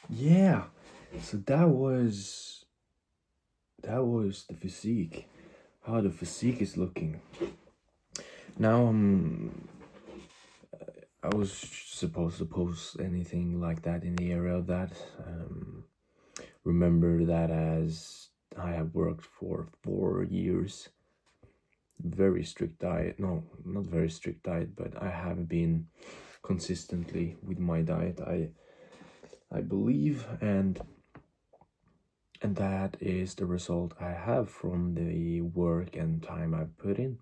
Yeah. So that was the physique. How the physique is looking. Now I was supposed to post anything like that in the area of that. Remember that as I have worked for 4 years, very strict diet. No, not very strict diet, but I have been consistently with my diet. I believe, and that is the result I have from the work and time I've put in.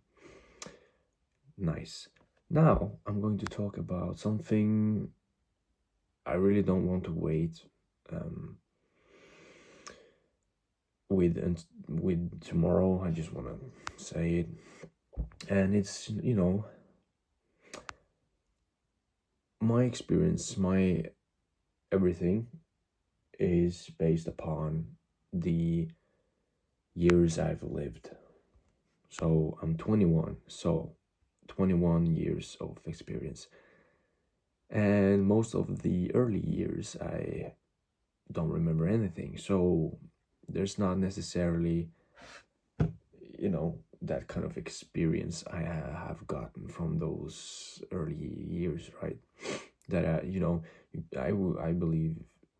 Nice. Now I'm going to talk about something I really don't want to wait um, with tomorrow. I just want to say it, and it's my experience, my everything is based upon the years I've lived. So I'm 21, so 21 years of experience. And most of the early years, I don't remember anything. So there's not necessarily, that kind of experience I have gotten from those early years, right? That, I believe,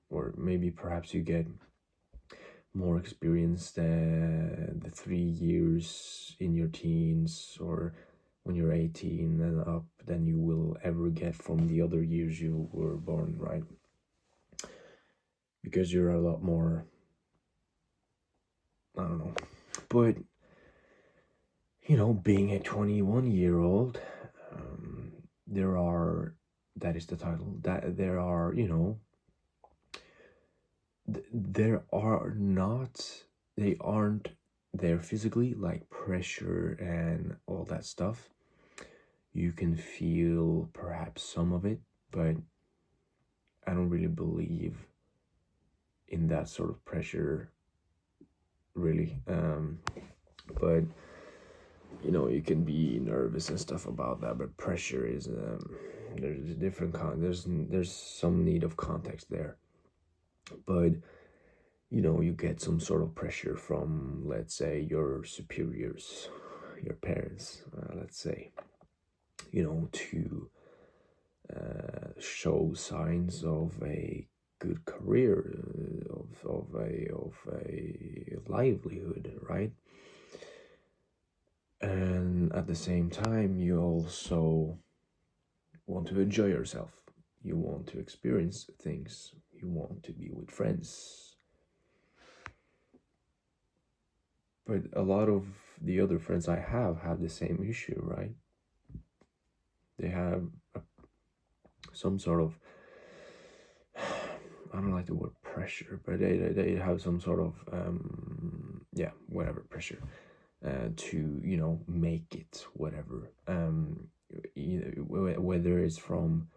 or maybe perhaps you get more experience than the 3 years in your teens or when you're 18 and up than you will ever get from the other years you were born, right? Because you're a lot more, I don't know. But, being a 21-year-old, there are, that is the title, that there are, there are not, they aren't there physically, like pressure and all that stuff. You can feel perhaps some of it, but I don't really believe in that sort of pressure, really. But you can be nervous and stuff about that, but pressure is there's a different there's some need of context there. But you get some sort of pressure from, let's say, your superiors, your parents, let's say, to show signs of a good career, of a livelihood, right? And at the same time, you also want to enjoy yourself. You want to experience things. You want to be with friends. But a lot of the other friends I have the same issue, right? They have some sort of, I don't like the word pressure, but they have some sort of whatever pressure to make it, whatever, whether it's from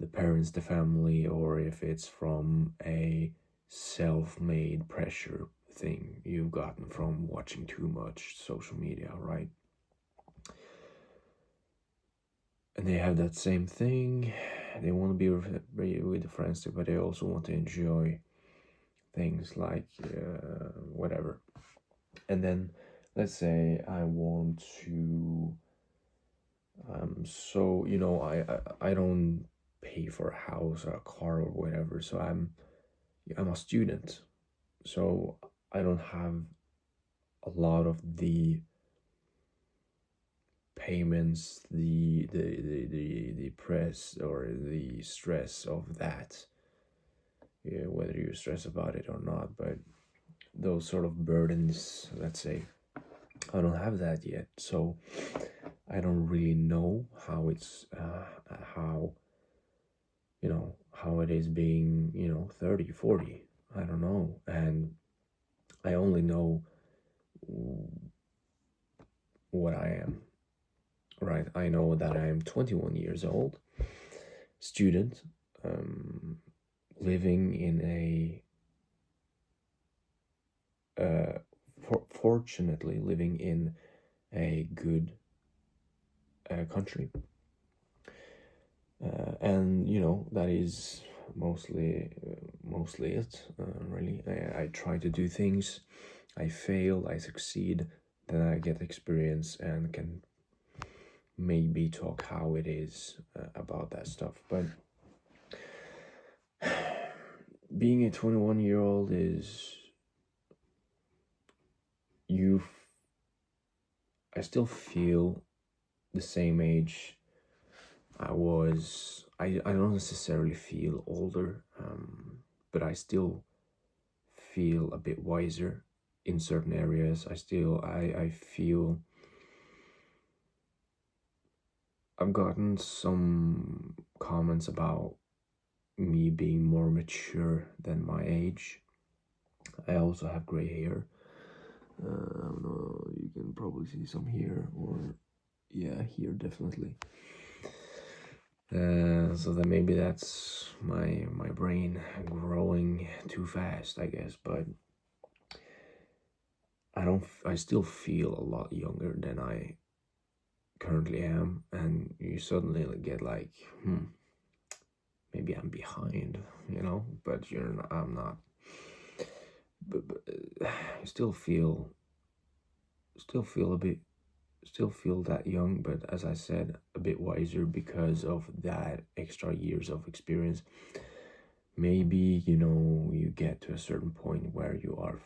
the parents, the family, or if it's from a self-made pressure thing you've gotten from watching too much social media, right? And they have that same thing. They want to be with the friends too, but they also want to enjoy things like whatever. And then let's say I want to so I don't pay for a house or a car or whatever, so I'm a student, so I don't have a lot of the payments, the press or the stress of that, whether you stress about it or not. But those sort of burdens, let's say, I don't have that yet, so I don't really know how it's how how it is being 30, 40. I don't know. And I only know what I am, right? I know that I am 21 years old, student, living in a fortunately living in a good country, and that is mostly it. Really, I try to do things. I fail. I succeed. Then I get experience and can maybe talk how it is about that stuff. But being a 21-year-old is you. I still feel the same age I was. I don't necessarily feel older, but I still feel a bit wiser in certain areas. I feel I've gotten some comments about me being more mature than my age. I also have gray hair. I don't know, you can probably see some here, or yeah, here definitely. So that maybe that's my brain growing too fast, I guess. But I still feel a lot younger than I currently am, and you suddenly get like, maybe I'm behind, but you're not, I'm not. But I still feel still feel that young, but as I said, a bit wiser because of that extra years of experience. Maybe you get to a certain point where you're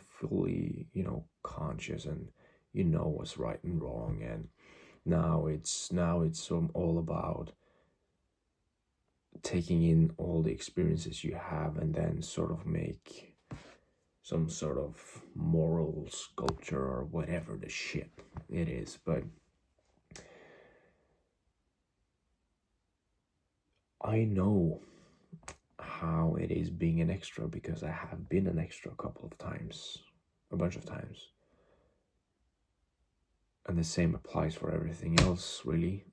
fully conscious, and you know what's right and wrong, and now it's all about taking in all the experiences you have and then sort of make some sort of moral sculpture or whatever the shit it is. But I know how it is being an extra because I have been an extra a bunch of times. And the same applies for everything else, really.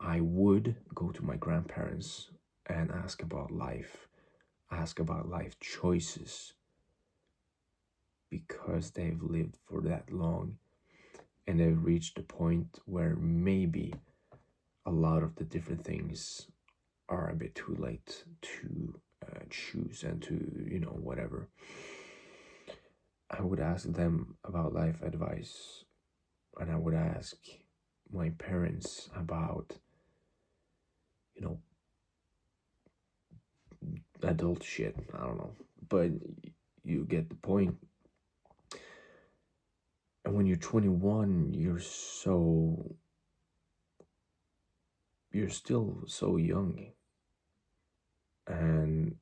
I would go to my grandparents and ask about life choices, because they've lived for that long and they've reached a point where maybe a lot of the different things are a bit too late to choose and to, whatever. I would ask them about life advice, and I would ask my parents about, adult shit. I don't know. But you get the point. And when you're 21, you're still so young. And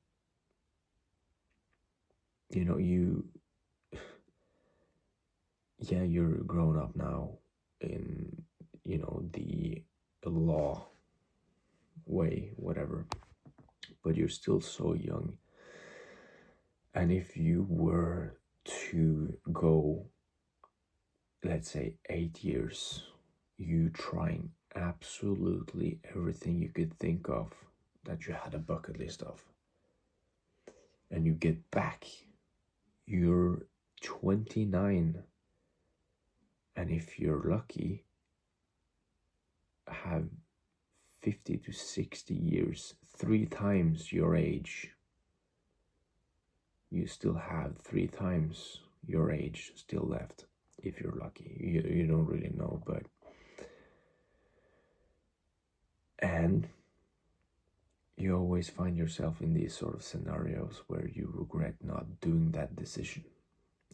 you're grown up now in the law way, whatever, but you're still so young. And if you were to go, let's say 8 years, you trying absolutely everything you could think of that you had a bucket list of, and you get back, you're 29, and if you're lucky, have 50 to 60 years, 3 times your age. You still have 3 times your age still left, if you're lucky. You don't really know, but and you always find yourself in these sort of scenarios where you regret not doing that decision.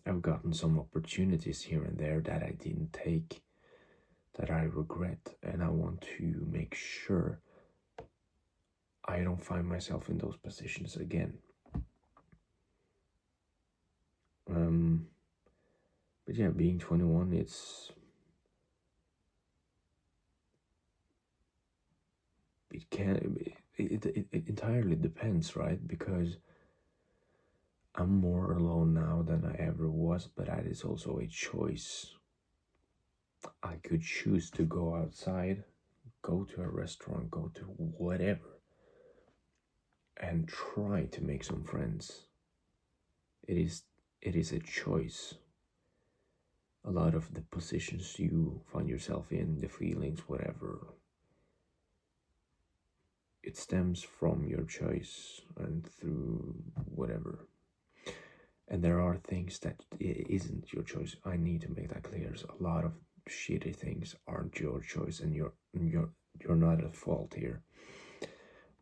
I've gotten some opportunities here and there that I didn't take, that I regret, and I want to make sure I don't find myself in those positions again. But yeah, being 21, it entirely depends, right? Because I'm more alone now than I ever was, but that is also a choice. I could choose to go outside, go to a restaurant, go to whatever, and try to make some friends. It is a choice. A lot of the positions you find yourself in, the feelings, whatever, it stems from your choice and through whatever. And there are things that it isn't your choice. I need to make that clear. So a lot of shitty things aren't your choice, and you're not at fault here.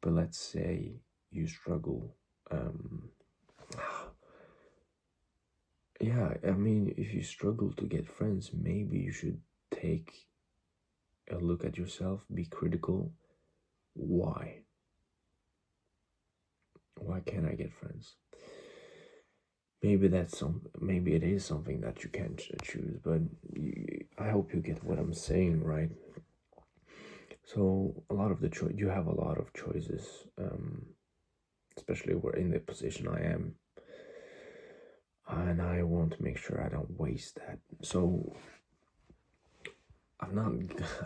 But let's say you struggle. Yeah, I mean, if you struggle to get friends, maybe you should take a look at yourself, be critical. Why? Why can't I get friends? Maybe maybe it is something that you can choose, but I hope you get what I'm saying, right? So a lot of you have a lot of choices, especially where in the position I am, and I want to make sure I don't waste that. So I'm not,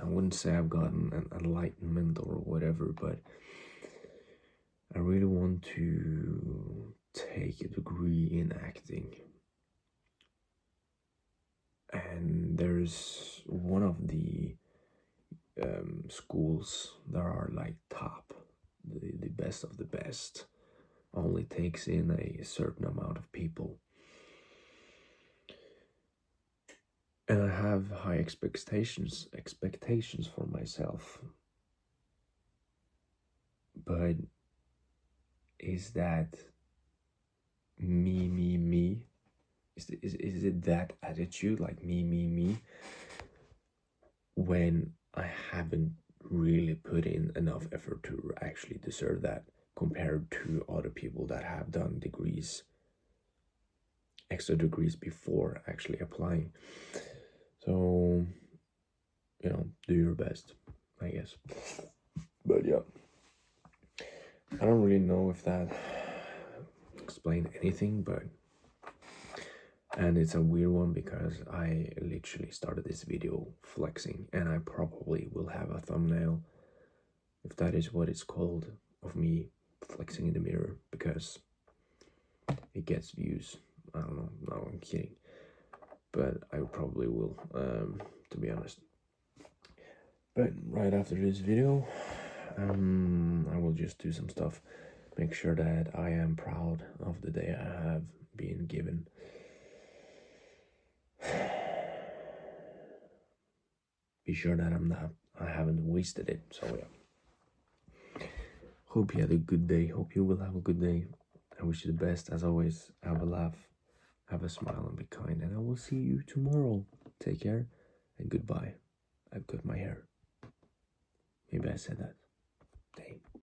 I wouldn't say I've gotten an enlightenment or whatever, but I really want to take a degree in acting. And there's one of the schools that are like top, the best of the best, only takes in a certain amount of people. And I have high expectations for myself. But is that me? Is it that attitude, like me, when I haven't really put in enough effort to actually deserve that, compared to other people that have done extra degrees before actually applying? So, do your best, I guess. But yeah, I don't really know if that explained anything, and it's a weird one because I literally started this video flexing, and I probably will have a thumbnail, if that is what it's called, of me flexing in the mirror because it gets views. I don't know. No, I'm kidding. But I probably will, to be honest. But right after this video, I will just do some stuff. Make sure that I am proud of the day I have been given. Be sure that I haven't wasted it. So yeah. Hope you had a good day. Hope you will have a good day. I wish you the best. As always, have a laugh, have a smile, and be kind. And I will see you tomorrow. Take care and goodbye. I've cut my hair. Maybe I said that.